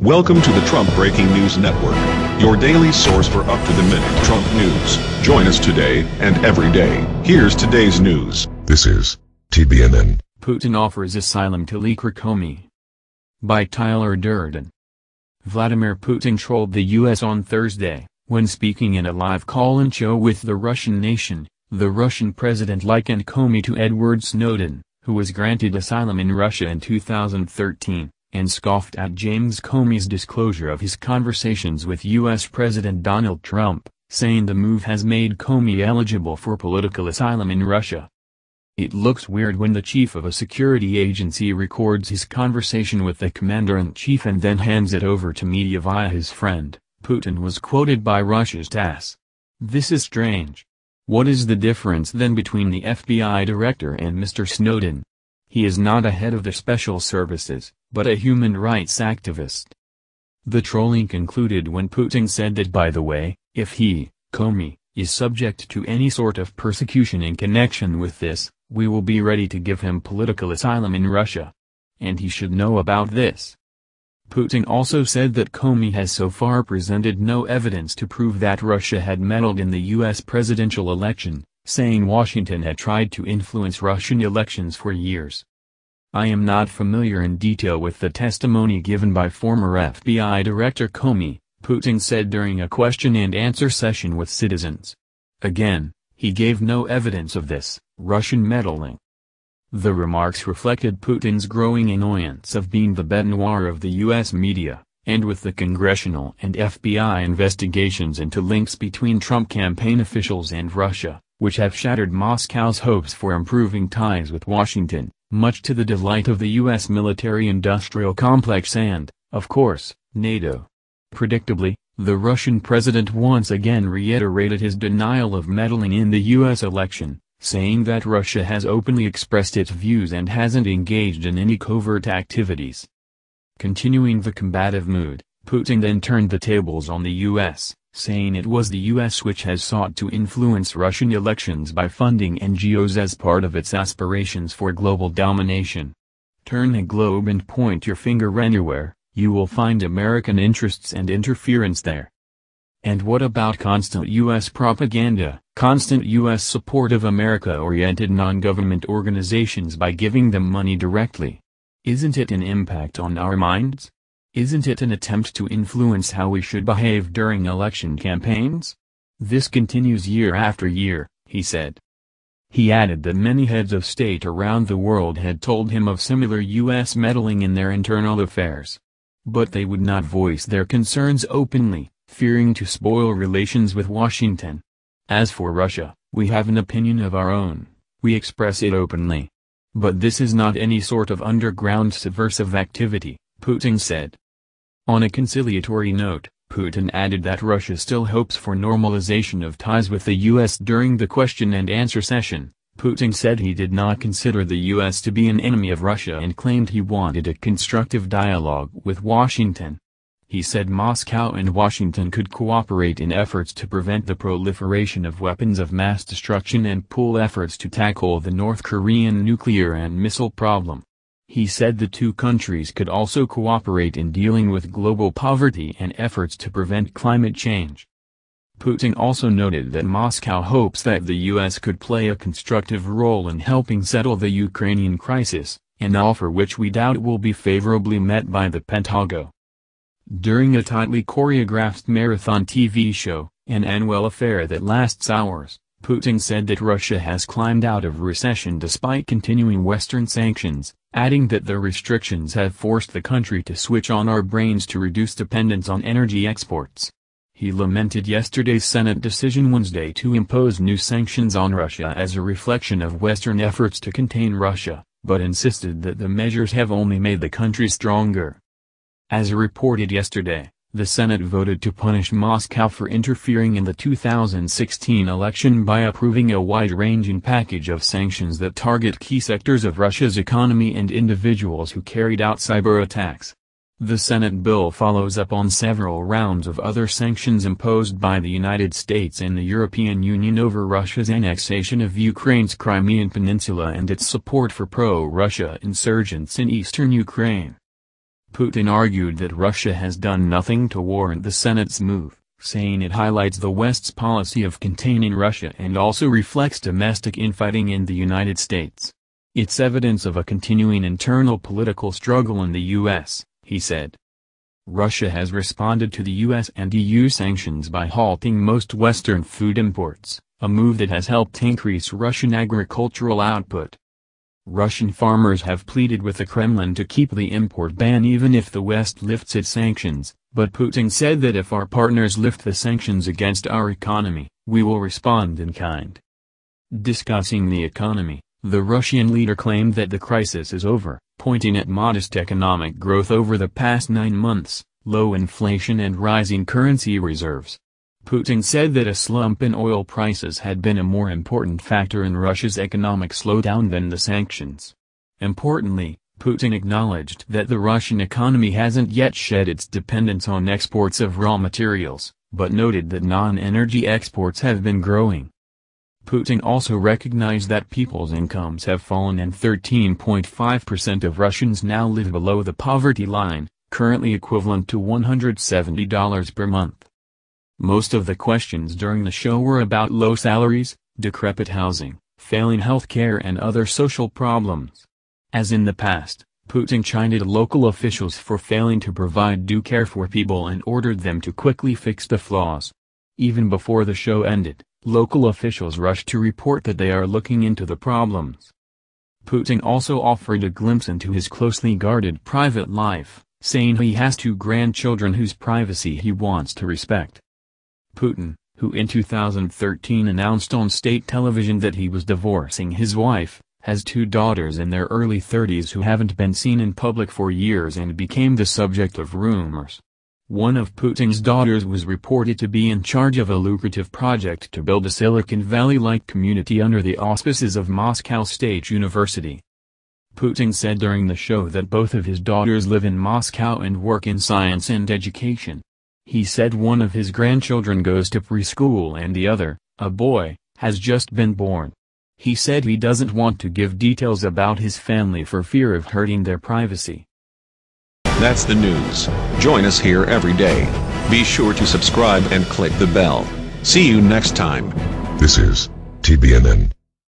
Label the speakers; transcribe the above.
Speaker 1: Welcome to the Trump Breaking News Network, your daily source for up-to-the-minute Trump news. Join us today and every day. Here's today's news.
Speaker 2: This is TBNN.
Speaker 3: Putin offers asylum to leaker Comey. By Tyler Durden. Vladimir Putin trolled the U.S. on Thursday, when speaking in a live call-in show with the Russian Nation. The Russian president likened Comey to Edward Snowden, who was granted asylum in Russia in 2013. And scoffed at James Comey's disclosure of his conversations with U.S. President Donald Trump, saying the move has made Comey eligible for political asylum in Russia. It looks weird when the chief of a security agency records his conversation with the commander-in-chief and then hands it over to media via his friend, Putin was quoted by Russia's Tass. This is strange. What is the difference then between the FBI director and Mr. Snowden? He is not a head of the special services, but a human rights activist. The trolling concluded when Putin said that, by the way, if he, Comey, is subject to any sort of persecution in connection with this, we will be ready to give him political asylum in Russia. And he should know about this. Putin also said that Comey has so far presented no evidence to prove that Russia had meddled in the U.S. presidential election, saying Washington had tried to influence Russian elections for years. I am not familiar in detail with the testimony given by former FBI Director Comey, Putin said during a question-and-answer session with citizens. Again, he gave no evidence of this Russian meddling. The remarks reflected Putin's growing annoyance of being the bête noire of the U.S. media, and with the congressional and FBI investigations into links between Trump campaign officials and Russia, which have shattered Moscow's hopes for improving ties with Washington, much to the delight of the U.S. military-industrial complex and, of course, NATO. Predictably, the Russian president once again reiterated his denial of meddling in the U.S. election, saying that Russia has openly expressed its views and hasn't engaged in any covert activities. Continuing the combative mood, Putin then turned the tables on the U.S., saying it was the U.S. which has sought to influence Russian elections by funding NGOs as part of its aspirations for global domination. Turn the globe and point your finger anywhere, you will find American interests and interference there. And what about constant U.S. propaganda, constant U.S. support of America-oriented non-government organizations by giving them money directly? Isn't it an impact on our minds? Isn't it an attempt to influence how we should behave during election campaigns? This continues year after year, he said. He added that many heads of state around the world had told him of similar U.S. meddling in their internal affairs. But they would not voice their concerns openly, fearing to spoil relations with Washington. As for Russia, we have an opinion of our own, we express it openly. But this is not any sort of underground subversive activity, Putin said. On a conciliatory note, Putin added that Russia still hopes for normalization of ties with the U.S. During the question-and-answer session, Putin said he did not consider the U.S. to be an enemy of Russia and claimed he wanted a constructive dialogue with Washington. He said Moscow and Washington could cooperate in efforts to prevent the proliferation of weapons of mass destruction and pool efforts to tackle the North Korean nuclear and missile problem. He said the two countries could also cooperate in dealing with global poverty and efforts to prevent climate change. Putin also noted that Moscow hopes that the U.S. could play a constructive role in helping settle the Ukrainian crisis, an offer which we doubt will be favorably met by the Pentagon. During a tightly choreographed marathon TV show, an annual affair that lasts hours, Putin said that Russia has climbed out of recession despite continuing Western sanctions, adding that the restrictions have forced the country to switch on our brains to reduce dependence on energy exports. He lamented yesterday's Senate decision Wednesday to impose new sanctions on Russia as a reflection of Western efforts to contain Russia, but insisted that the measures have only made the country stronger. As reported yesterday, the Senate voted to punish Moscow for interfering in the 2016 election by approving a wide-ranging package of sanctions that target key sectors of Russia's economy and individuals who carried out cyber attacks. The Senate bill follows up on several rounds of other sanctions imposed by the United States and the European Union over Russia's annexation of Ukraine's Crimean Peninsula and its support for pro-Russia insurgents in eastern Ukraine. Putin argued that Russia has done nothing to warrant the Senate's move, saying it highlights the West's policy of containing Russia and also reflects domestic infighting in the United States. It's evidence of a continuing internal political struggle in the U.S., he said. Russia has responded to the U.S. and EU sanctions by halting most Western food imports, a move that has helped increase Russian agricultural output. Russian farmers have pleaded with the Kremlin to keep the import ban even if the West lifts its sanctions, but Putin said that if our partners lift the sanctions against our economy, we will respond in kind. Discussing the economy, the Russian leader claimed that the crisis is over, pointing at modest economic growth over the past 9 months, low inflation and rising currency reserves. Putin said that a slump in oil prices had been a more important factor in Russia's economic slowdown than the sanctions. Importantly, Putin acknowledged that the Russian economy hasn't yet shed its dependence on exports of raw materials, but noted that non-energy exports have been growing. Putin also recognized that people's incomes have fallen and 13.5% of Russians now live below the poverty line, currently equivalent to $170 per month. Most of the questions during the show were about low salaries, decrepit housing, failing health care and other social problems. As in the past, Putin chided local officials for failing to provide due care for people and ordered them to quickly fix the flaws. Even before the show ended, local officials rushed to report that they are looking into the problems. Putin also offered a glimpse into his closely guarded private life, saying he has 2 grandchildren whose privacy he wants to respect. Putin, who in 2013 announced on state television that he was divorcing his wife, has 2 daughters in their early 30s who haven't been seen in public for years and became the subject of rumors. One of Putin's daughters was reported to be in charge of a lucrative project to build a Silicon Valley-like community under the auspices of Moscow State University. Putin said during the show that both of his daughters live in Moscow and work in science and education. He said one of his grandchildren goes to preschool and the other, a boy, has just been born. He said he doesn't want to give details about his family for fear of hurting their privacy.
Speaker 1: That's the news. Join us here every day. Be sure to subscribe and click the bell. See you next time.
Speaker 2: This is TBNN.